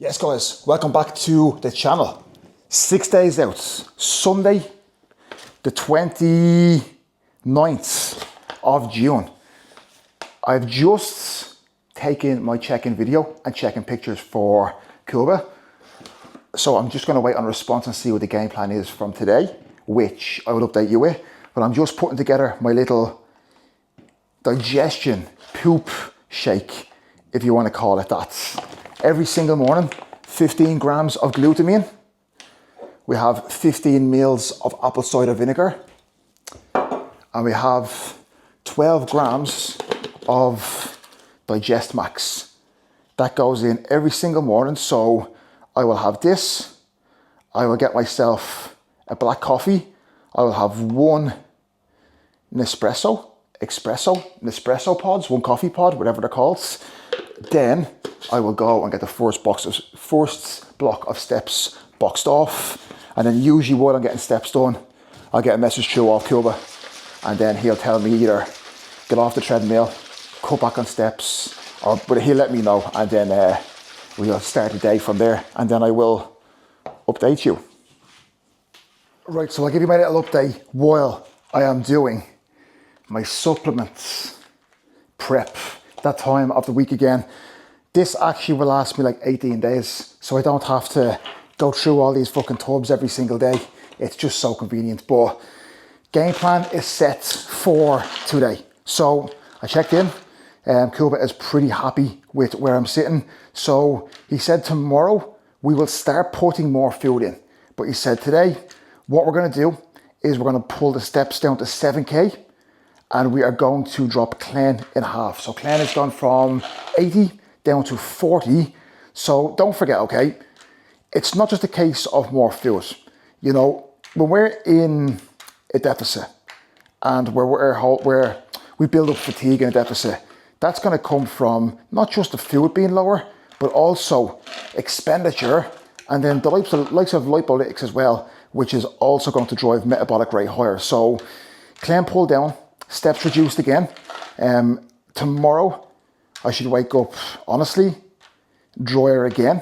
Yes guys, welcome back to the channel. 6 days out, Sunday the 29th of June. I've just taken my check-in video and check-in pictures for Cuba. So I'm just going to wait on a response and see what the game plan is from today, which I will update you with. But I'm just putting together my little digestion poop shake, if you want to call it that. Every single morning, 15 grams of glutamine. We have 15 mils of apple cider vinegar. And we have 12 grams of Digest Max. That goes in every single morning. So I will have this. I will get myself a black coffee. I will have one Nespresso pods, one coffee pod, whatever they're called. Then I will go and get the first block of steps boxed off. And then usually while I'm getting steps done, I'll get a message through off Cuba. And then he'll tell me either get off the treadmill, cut back on steps, but he'll let me know. And then we'll start the day from there. And then I will update you. Right, so I'll give you my little update while I am doing my supplements prep, that time of the week again. This actually will last me like 18 days, so I don't have to go through all these fucking tubs every single day. It's just so convenient. But game plan is set for today. So I checked in. Cuba is pretty happy with where I'm sitting. So he said tomorrow we will start putting more food in. But he said today, what we're going to do is we're going to pull the steps down to 7K. And we are going to drop clean in half. So clean has gone from 80 down to 40. So don't forget, okay, it's not just a case of more food. You know, when we're in a deficit and where we build up fatigue in a deficit, that's going to come from not just the food being lower, but also expenditure, and then the likes of lipolytics as well, which is also going to drive metabolic rate higher. So clean pull down, steps reduced again. Tomorrow I should wake up, honestly, drier again,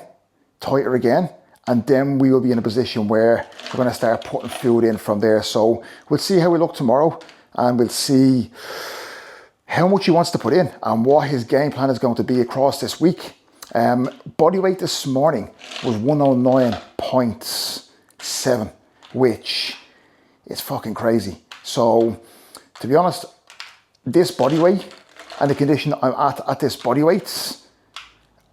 tighter again, and then we will be in a position where we're going to start putting food in from there. So we'll see how we look tomorrow, and we'll see how much he wants to put in and what his game plan is going to be across this week. Body weight this morning was 109.7, which is fucking crazy. So to be honest, this body weight and the condition I'm at this body weight,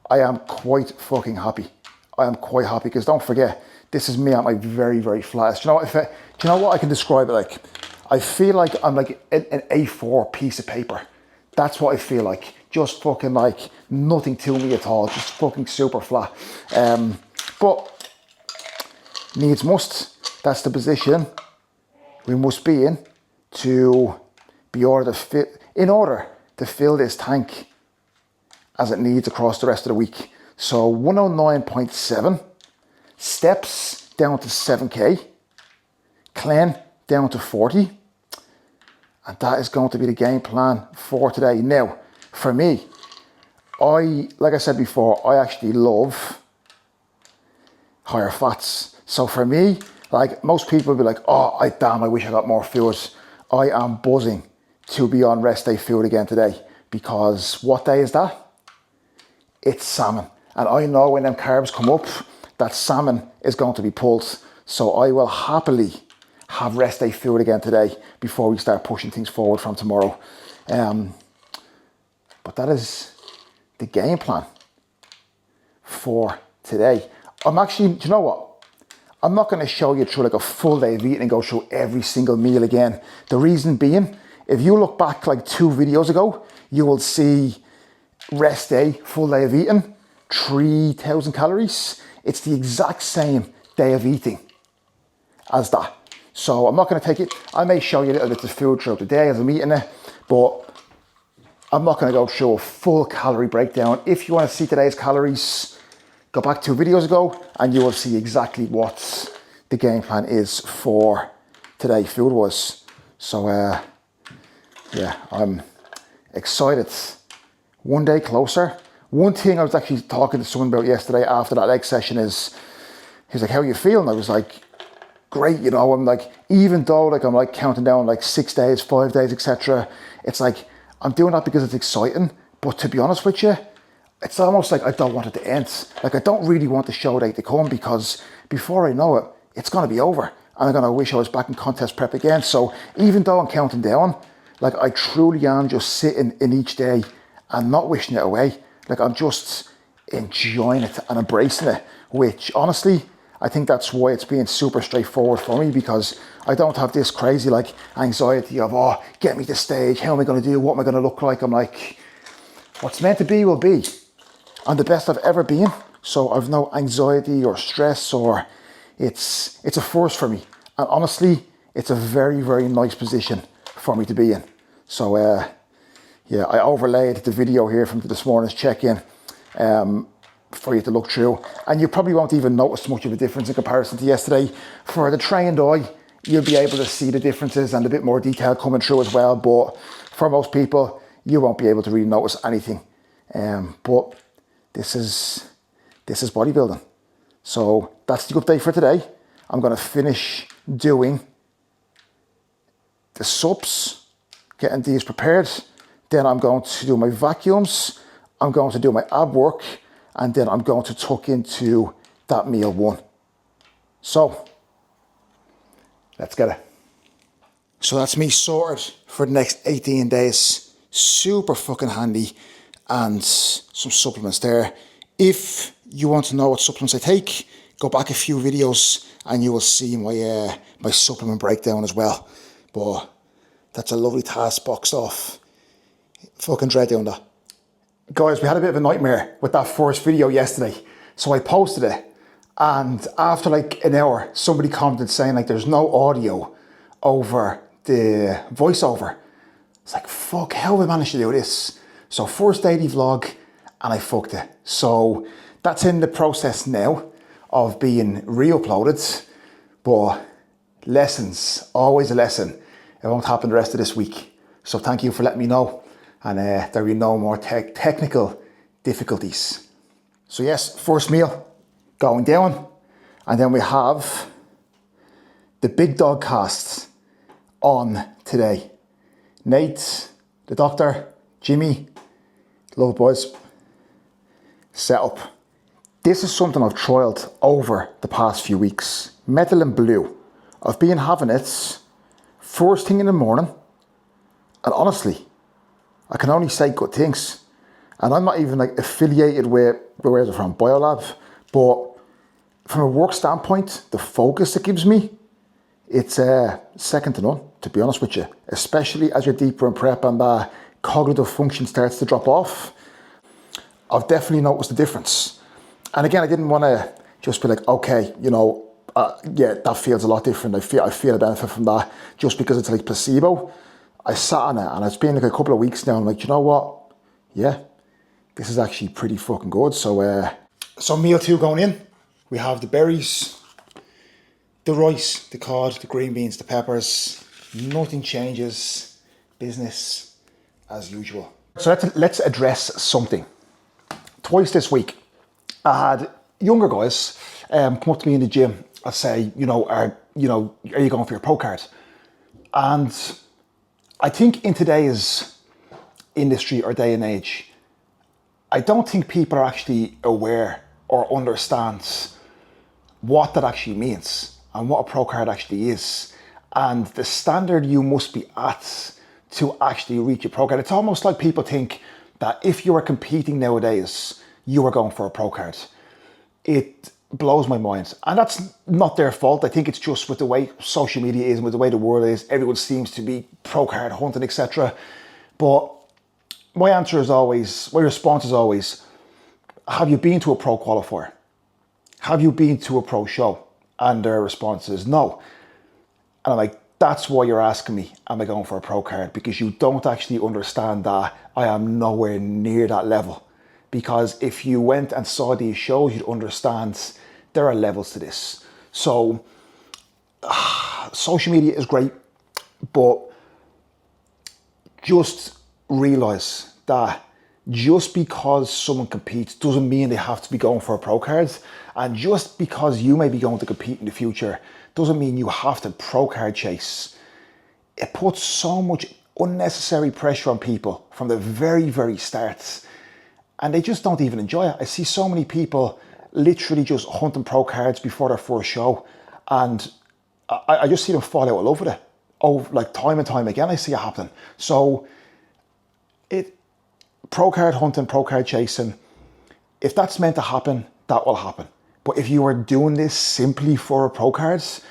I am quite fucking happy. I am quite happy because don't forget, this is me at my very, very flattest. Do you know what I can describe it like? I feel like I'm like an A4 piece of paper. That's what I feel like. Just fucking like nothing to me at all. Just fucking super flat. But needs must. That's the position we must be in to be in order to fill this tank as it needs across the rest of the week. So 109.7, steps down to 7K, clean down to 40, and that is going to be the game plan for today. Now, for me, like I said before, I actually love higher fats. So for me, like most people will be like, oh, I wish I got more food. I am buzzing to be on rest day food again today, because what day is that? It's salmon. And I know when them carbs come up, that salmon is going to be pulled. So I will happily have rest day food again today before we start pushing things forward from tomorrow. But that is the game plan for today. I'm actually, do you know what? I'm not going to show you through like a full day of eating and go through every single meal again. The reason being, if you look back like 2 videos ago, you will see rest day, full day of eating, 3,000 calories. It's the exact same day of eating as that. So I'm not going to take it. I may show you a little bit of food throughout the day as I'm eating it, but I'm not going to go through a full calorie breakdown. If you want to see today's calories, go back 2 videos ago and you will see exactly what the game plan is for today food-wise. So yeah, I'm excited. One day closer, One thing I was actually talking to someone about yesterday after that leg session is, he was like, how are you feeling? I was like, great, you know. I'm like, even though like I'm like counting down like 6 days, 5 days, etc. It's like, I'm doing that because it's exciting. But to be honest with you, it's almost like I don't want it to end. Like I don't really want the show day to come, because before I know it, it's going to be over. And I'm going to wish I was back in contest prep again. So even though I'm counting down, like I truly am just sitting in each day and not wishing it away. Like I'm just enjoying it and embracing it, which honestly, I think that's why it's being super straightforward for me, because I don't have this crazy like anxiety of, oh, get me to stage. How am I going to do? What am I going to look like? I'm like, what's meant to be will be. I'm the best I've ever been. So I've no anxiety or stress, or it's a force for me. And honestly, it's a very, very nice position for me to be in. So yeah, I overlaid the video here from this morning's check-in for you to look through. And you probably won't even notice much of a difference in comparison to yesterday. For the trained eye, you'll be able to see the differences and a bit more detail coming through as well. But for most people, you won't be able to really notice anything. But this is bodybuilding. So that's the update for today. I'm going to finish doing the subs, getting these prepared. Then I'm going to do my vacuums. I'm going to do my ab work. And then I'm going to tuck into that meal one. So let's get it. So that's me sorted for the next 18 days. Super fucking handy. And some supplements there. If you want to know what supplements I take, go back a few videos and you will see my my supplement breakdown as well. But that's a lovely task boxed off. Fucking dread doing that. Guys, we had a bit of a nightmare with that first video yesterday. So I posted it, and after like an hour, somebody commented saying like there's no audio over the voiceover. It's like, fuck, how have I managed to do this? So first daily vlog, and I fucked it. So that's in the process now of being re-uploaded. But lessons, always a lesson. It won't happen the rest of this week. So thank you for letting me know. And there will be no more technical difficulties. So yes, first meal going down. And then we have the big dog cast on today. Nate, the doctor, Jimmy, love it boys, set up. This is something I've trialed over the past few weeks. Methylene Blue. I've been having it first thing in the morning. And honestly, I can only say good things. And I'm not even like affiliated with, where's it from, Biolab. But from a work standpoint, the focus it gives me, it's second to none, to be honest with you. Especially as you're deeper in prep and cognitive function starts to drop off. I've definitely noticed the difference. And again, I didn't want to just be like, okay, you know, yeah, that feels a lot different. I feel a benefit from that just because it's like placebo. I sat on it and it's been like a couple of weeks now. I'm like, you know what? Yeah, this is actually pretty fucking good. So meal two going in. We have the berries, the rice, the cod, the green beans, the peppers. Nothing changes. Business as usual. So let's address something. Twice this week, I had younger guys come up to me in the gym and say, are you going for your pro card? And I think in today's industry or day and age, I don't think people are actually aware or understand what that actually means and what a pro card actually is and the standard you must be at to actually reach a pro card. It's almost like people think that if you are competing nowadays, you are going for a pro card. It blows my mind. And that's not their fault. I think it's just with the way social media is and with the way the world is, everyone seems to be pro card hunting, etc. But my answer is always, my response is always, have you been to a pro qualifier? Have you been to a pro show? And their response is no. And I'm like, that's why you're asking me, am I going for a pro card? Because you don't actually understand that I am nowhere near that level. Because if you went and saw these shows, you'd understand there are levels to this. So social media is great, but just realize that Just because someone competes doesn't mean they have to be going for a pro card. And just because you may be going to compete in the future doesn't mean you have to pro card chase. It puts so much unnecessary pressure on people from the very, very start. And they just don't even enjoy it. I see so many people literally just hunting pro cards before their first show. And I just see them fall out of love with it. Oh, like time and time again, I see it happen. So pro card hunting, pro card chasing, if that's meant to happen, that will happen. But if you are doing this simply for a pro cards,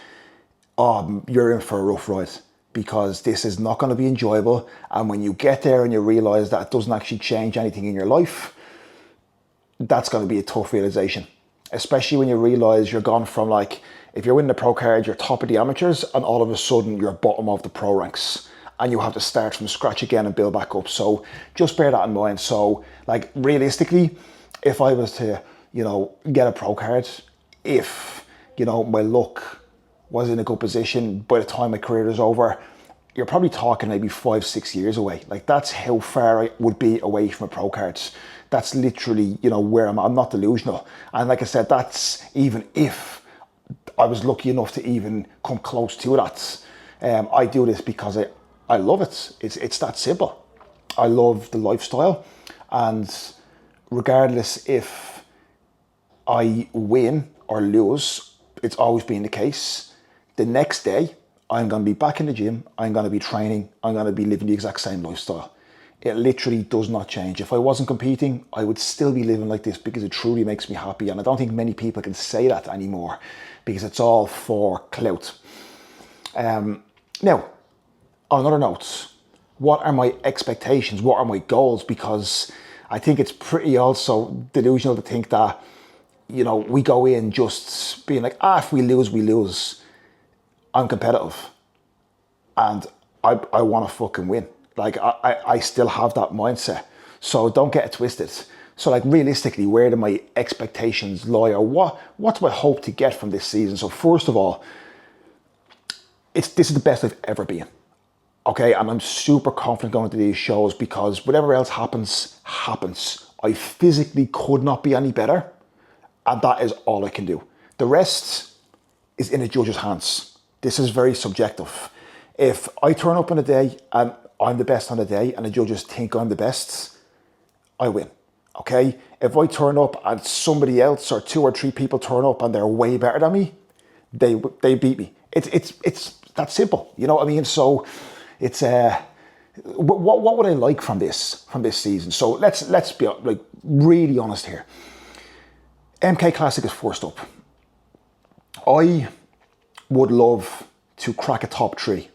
you're in for a rough ride, because this is not going to be enjoyable. And when you get there and you realize that it doesn't actually change anything in your life, that's going to be a tough realization. Especially when you realize you're gone from, like, if you're winning the pro card, you're top of the amateurs, and all of a sudden you're bottom of the pro ranks. And you have to start from scratch again and build back up. So just bear that in mind. So, like, realistically, if I was to, get a pro card, if, my luck was in a good position by the time my career is over, you're probably talking maybe 5-6 years away. Like, that's how far I would be away from a pro card. That's literally, where I'm not delusional. And like I said, that's even if I was lucky enough to even come close to that. I do this because I love it. It's that simple. I love the lifestyle, and regardless if I win or lose, it's always been the case. The next day, I'm going to be back in the gym. I'm going to be training. I'm going to be living the exact same lifestyle. It literally does not change. If I wasn't competing, I would still be living like this, because it truly makes me happy. And I don't think many people can say that anymore, because it's all for clout. Now, on another note, what are my expectations? What are my goals? Because I think it's pretty also delusional to think that, we go in just being like, if we lose, we lose. I'm competitive and I want to fucking win. Like, I still have that mindset. So don't get it twisted. So, like, realistically, where do my expectations lie, or what do I hope to get from this season? So first of all, this is the best I've ever been. Okay, and I'm super confident going to these shows, because whatever else happens, happens. I physically could not be any better, and that is all I can do. The rest is in a judge's hands. This is very subjective. If I turn up on a day and I'm the best on the day, and the judges think I'm the best, I win. Okay? If I turn up and somebody else or 2 or 3 people turn up and they're way better than me, they beat me. It's that simple. You know what I mean? So it's what would I like from this season? So let's be like really honest here. MK Classic is first up. I would love to crack a top 3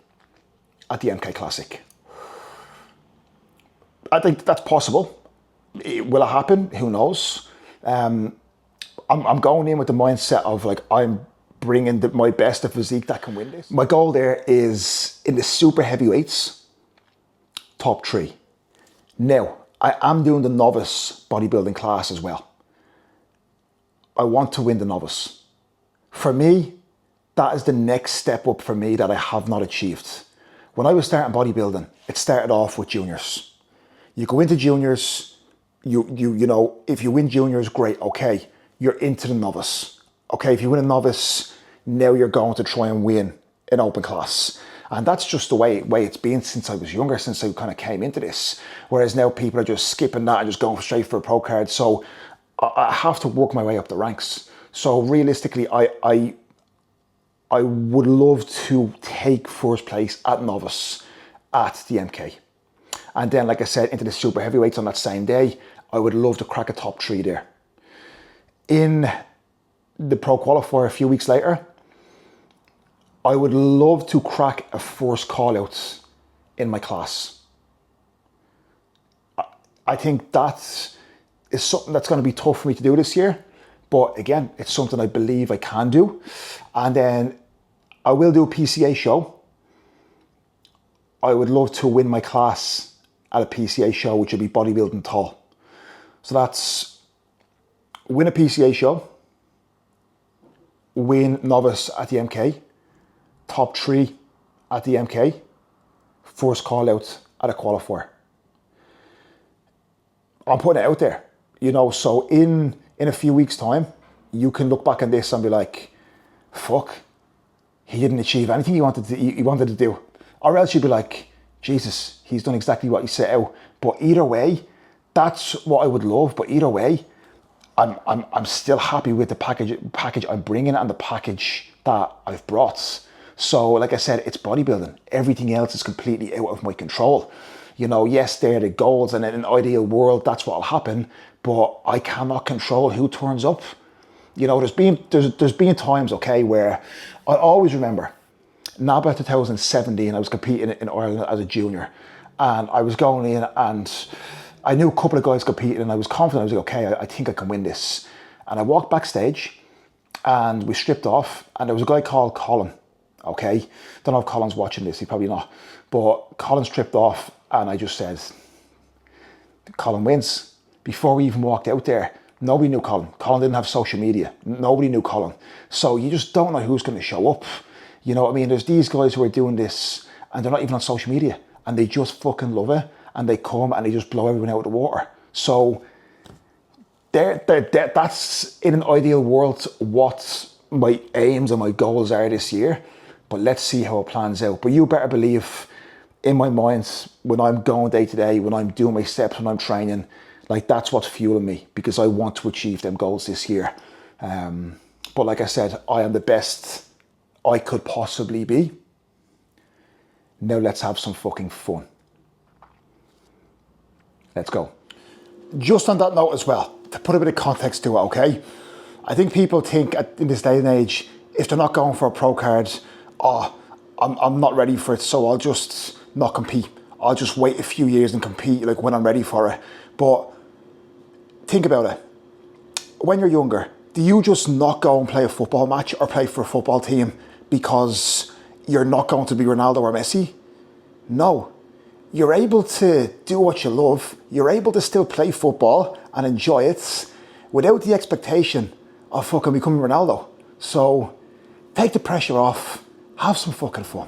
at the MK Classic. I think that's possible. Will it happen? Who knows? I'm going in with the mindset of, like, I'm bringing my best of physique that can win this. My goal there is in the super heavyweights, top 3. Now, I am doing the novice bodybuilding class as well. I want to win the novice. For me, that is the next step up for me that I have not achieved. When I was starting bodybuilding, it started off with juniors. You go into juniors, you know, if you win juniors, great, okay. You're into the novice. Okay, if you win a novice, now you're going to try and win an open class. And that's just the way it's been since I was younger, since I kind of came into this. Whereas now people are just skipping that and just going straight for a pro card. So I have to work my way up the ranks. So realistically, I would love to take first place at novice at the MK. And then, like I said, into the super heavyweights on that same day, I would love to crack a top 3 there. In the pro qualifier a few weeks later, I would love to crack a first call out in my class. I think that is something that's going to be tough for me to do this year. But again, it's something I believe I can do. And then I will do a PCA show. I would love to win my class at a PCA show, which would be bodybuilding tall. So that's win a PCA show, win novice at the MK, top 3 at the MK, first call out at a qualifier. I'm putting it out there, you know, so in a few weeks' time, you can look back on this and be like, fuck, he didn't achieve anything he wanted to do. Or else you'd be like, Jesus, he's done exactly what he set out. But either way, that's what I would love. But either way, I'm still happy with the package I'm bringing and the package that I've brought. So like I said, it's bodybuilding. Everything else is completely out of my control. You know, yes, they're the goals, and in an ideal world, that's what'll happen. But I cannot control who turns up. You know, there's been times, okay, where I always remember, now about 2017, I was competing in Ireland as a junior, and I was going in, and I knew a couple of guys competing, and I was confident. I was like, okay, I think I can win this. And I walked backstage, and we stripped off, and there was a guy called Colin. Okay, don't know if Colin's watching this. He probably not, but Colin stripped off, and I just said, Colin wins. Before we even walked out there, nobody knew Colin. Colin didn't have social media. Nobody knew Colin. So you just don't know who's going to show up. You know what I mean? There's these guys who are doing this and they're not even on social media, and they just fucking love it, and they come and they just blow everyone out of the water. So that's, in an ideal world, what my aims and my goals are this year. But let's see how it plans out. But you better believe, in my mind, when I'm going day to day, when I'm doing my steps, when I'm training, like, that's what's fueling me, because I want to achieve them goals this year. But like I said, I am the best I could possibly be. Now let's have some fucking fun. Let's go. Just on that note as well, to put a bit of context to it, okay? I think people think in this day and age, if they're not going for a pro card, I'm not ready for it, so I'll just not compete. I'll just wait a few years and compete like when I'm ready for it. But think about it. When you're younger, do you just not go and play a football match or play for a football team because you're not going to be Ronaldo or Messi? No. You're able to do what you love. You're able to still play football and enjoy it without the expectation of fucking becoming Ronaldo. So take the pressure off. Have some fucking fun.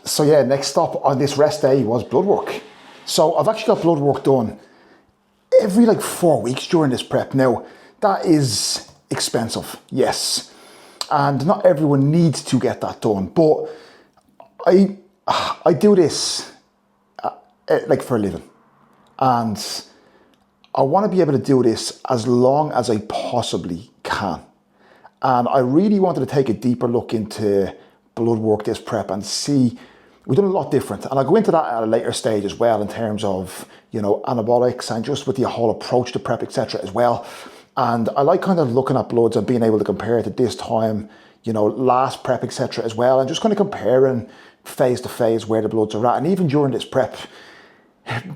So yeah, next stop on this rest day was Bloodwork. So I've actually got Bloodwork done every like 4 weeks during this prep. Now, that is expensive, yes. And not everyone needs to get that done. But I do this like for a living. And I want to be able to do this as long as I possibly can. And I really wanted to take a deeper look into Bloodwork, this prep, and see, we've done a lot different. And I'll go into that at a later stage as well, in terms of, you know, anabolics and just with the whole approach to prep, etc. as well. And I like kind of looking at bloods and being able to compare it to this time, you know, last prep, etc. as well. And just kind of comparing phase to phase where the bloods are at. And even during this prep,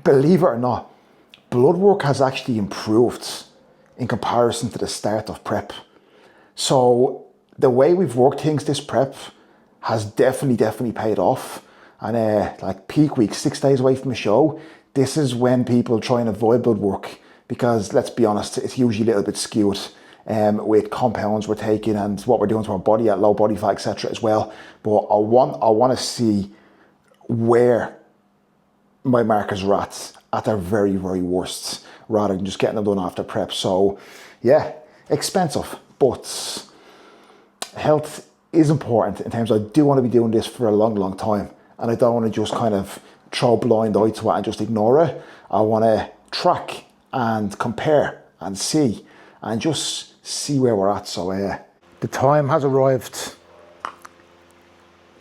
believe it or not, Bloodwork has actually improved in comparison to the start of prep. So the way we've worked things this prep has definitely paid off. And like peak week, 6 days away from the show, this is when people try and avoid Bloodwork, because let's be honest, it's usually a little bit skewed with compounds we're taking and what we're doing to our body at low body fat, etc. as well. But I want to see where my markers are at their very worst, rather than just getting them done after prep. So yeah, expensive, but health is important in terms of, I do want to be doing this for a long time, and I don't want to just kind of throw a blind eye to it and just ignore it. I want to track and compare and see, and just see where we're at. So the time has arrived.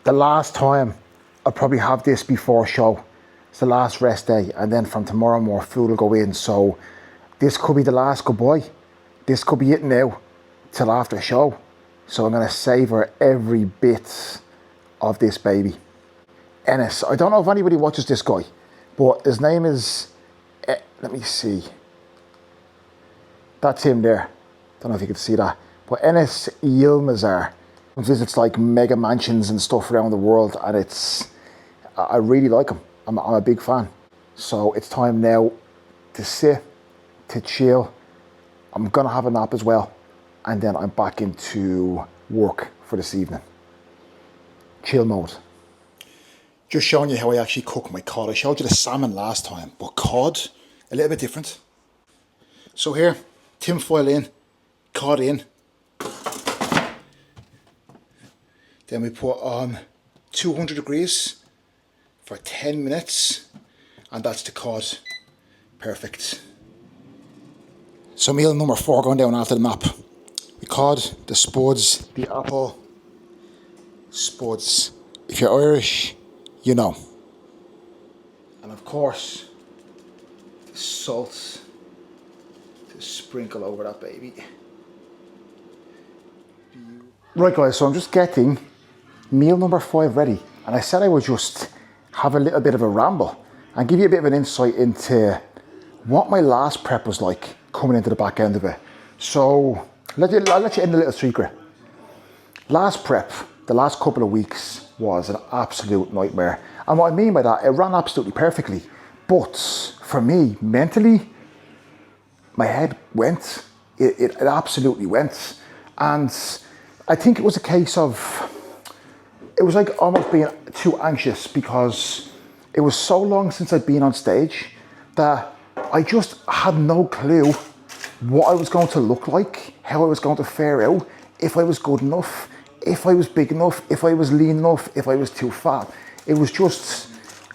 The last time I'll probably have this before show. It's the last rest day, and then from tomorrow more food will go in. So this could be the last goodbye. This could be it now till after show. So I'm going to savor every bit of this baby. Ennis, I don't know if anybody watches this guy, but his name is, let me see. That's him there. Don't know if you can see that. But Ennis Yilmazar visits like mega mansions and stuff around the world, and I really like him. I'm a big fan. So it's time now to sit, to chill. I'm gonna have a nap as well, and then I'm back into work for this evening. chill mode. Just showing you how I actually cook my cod. I showed you the salmon last time, but cod, a little bit different. So here, tin foil in, cod in. Then we put on 200 degrees for 10 minutes, and that's the cod. Perfect. So meal number 4 going down after the map. The cod, the spuds, the apple, spuds. If you're Irish, you know. And of course, the salt to sprinkle over that baby. Right guys, so I'm just getting meal number 5 ready. And I said I would just have a little bit of a ramble and give you a bit of an insight into what my last prep was like coming into the back end of it. So I'll let you in a little secret. Last prep, the last couple of weeks was an absolute nightmare. And what I mean by that, it ran absolutely perfectly. But for me, mentally, my head went. It absolutely went. And I think it was a case of, it was like almost being too anxious because it was so long since I'd been on stage that I just had no clue what I was going to look like, how I was going to fare out, if I was good enough, if I was big enough, if I was lean enough, if I was too fat. It was just,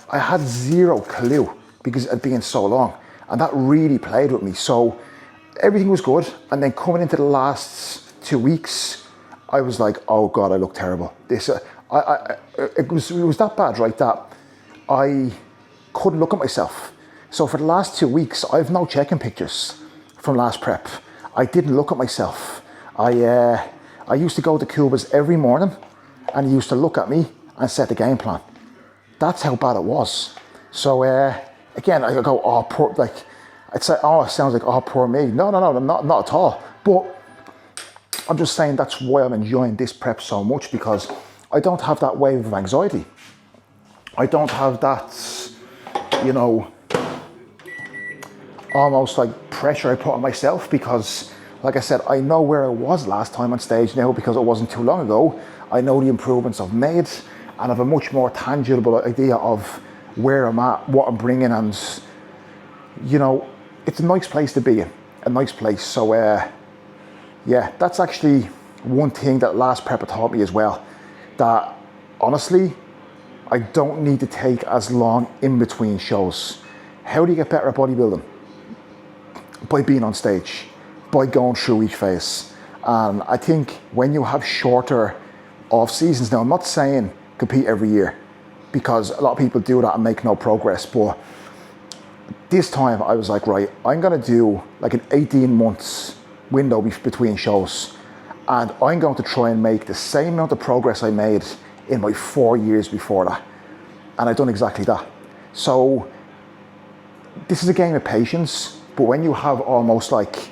I had zero clue because it had been so long, and that really played with me. So everything was good, and then coming into the last 2 weeks, I was like, oh God, I look terrible. It was that bad, right, that I couldn't look at myself. So for the last 2 weeks, I have no checking pictures from last prep. I didn't look at myself. I used to go to Cuba's every morning, and he used to look at me and set the game plan. That's how bad it was. So again, I go, oh, poor, like, I'd say, oh, it sounds like, oh, poor me. No, not at all. But I'm just saying that's why I'm enjoying this prep so much, because I don't have that wave of anxiety. I don't have that, you know, almost like pressure I put on myself, because like I said, I know where I was last time on stage now because it wasn't too long ago. I know the improvements I've made, and I have a much more tangible idea of where I'm at, what I'm bringing, and you know, it's a nice place to be in, a nice place. So yeah, that's actually one thing that last prep taught me as well, that honestly, I don't need to take as long in between shows. How do you get better at bodybuilding? By being on stage, by going through each phase. And I think when you have shorter off seasons, now I'm not saying compete every year, because a lot of people do that and make no progress, but this time I was like, right, I'm gonna do like an 18 months window between shows, and I'm going to try and make the same amount of progress I made in my 4 years before that. And I've done exactly that. So this is a game of patience, but when you have almost like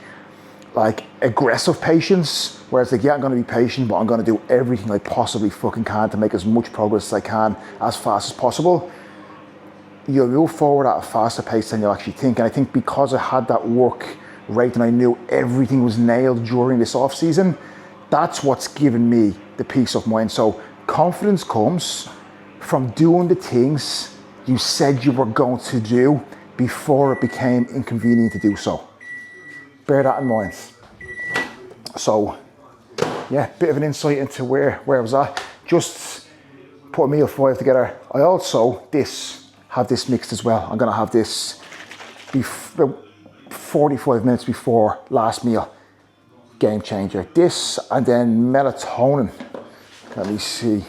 aggressive patience, where it's like, yeah, I'm gonna be patient, but I'm gonna do everything I possibly fucking can to make as much progress as I can as fast as possible, you'll move forward at a faster pace than you actually think. And I think because I had that work rate and I knew everything was nailed during this off season, that's what's given me the peace of mind. So confidence comes from doing the things you said you were going to do before it became inconvenient to do so. Bear that in mind. So yeah, bit of an insight into where I was at. Just put a meal 5 together. I also have this mixed as well. I'm gonna have this 45 minutes before last meal. Game changer. This, and then melatonin. Let me see.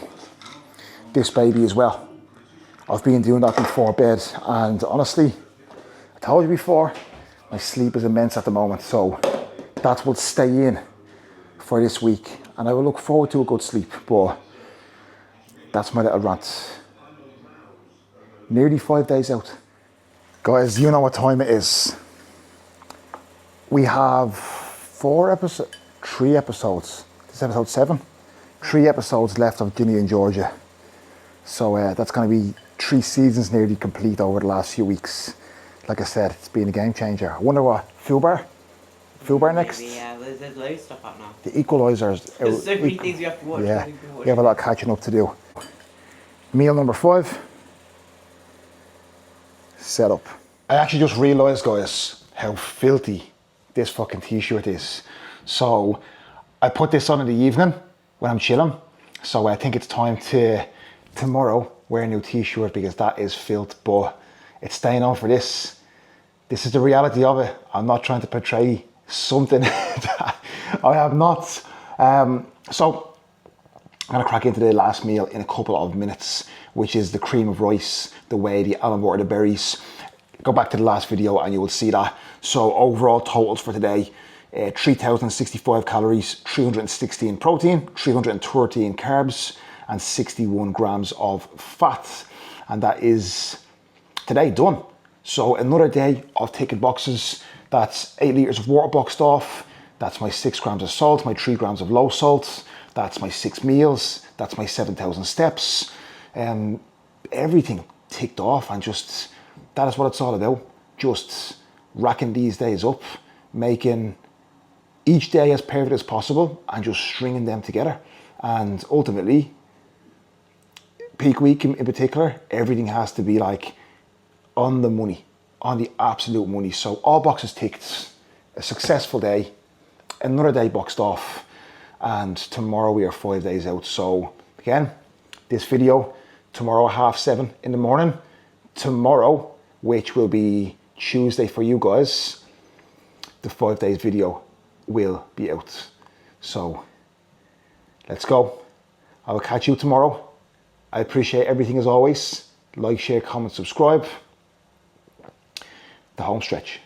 This baby as well. I've been doing that before bed, and honestly, I told you before, my sleep is immense at the moment, so that will stay in for this week, and I will look forward to a good sleep. But that's my little rant. Nearly 5 days out. Guys, you know what time it is. We have 3 episodes. This is episode 7. 3 episodes left of Ginny and Georgia. So that's going to be 3 seasons nearly complete over the last few weeks. Like I said, it's been a game changer. I wonder what, Fubar next? Maybe, yeah, there's loads of stuff up now. The Equalizers. There's so many things you have to watch. Yeah, we have a lot of catching up to do. Meal number 5. Set up. I actually just realised, guys, how filthy this fucking t-shirt is. So I put this on in the evening when I'm chilling. So I think it's time to tomorrow wear a new t-shirt because that is filth, but it's staying on for this. This is the reality of it. I'm not trying to portray something that I have not. So I'm gonna crack into the last meal in a couple of minutes, which is the cream of rice, the whey, the almond butter, the berries. Go back to the last video and you will see that. So overall totals for today, 3,065 calories, 316 protein, 313 carbs, and 61 grams of fat. And that is today done. So another day of ticking boxes. That's 8 litres of water boxed off. That's my 6 grams of salt, my 3 grams of low salt. That's my 6 meals. That's my 7,000 steps. Everything ticked off, and just, that is what it's all about. Just racking these days up, making each day as perfect as possible and just stringing them together. And ultimately, peak week in particular, everything has to be like on the money, on the absolute money. So all boxes ticked, a successful day, another day boxed off, and tomorrow we are 5 days out. So again, this video tomorrow 7:30 in the morning. Tomorrow, which will be Tuesday for you guys, the 5 days video will be out. So let's go. I will catch you tomorrow. I appreciate everything as always. Like, share, comment, subscribe. The home stretch.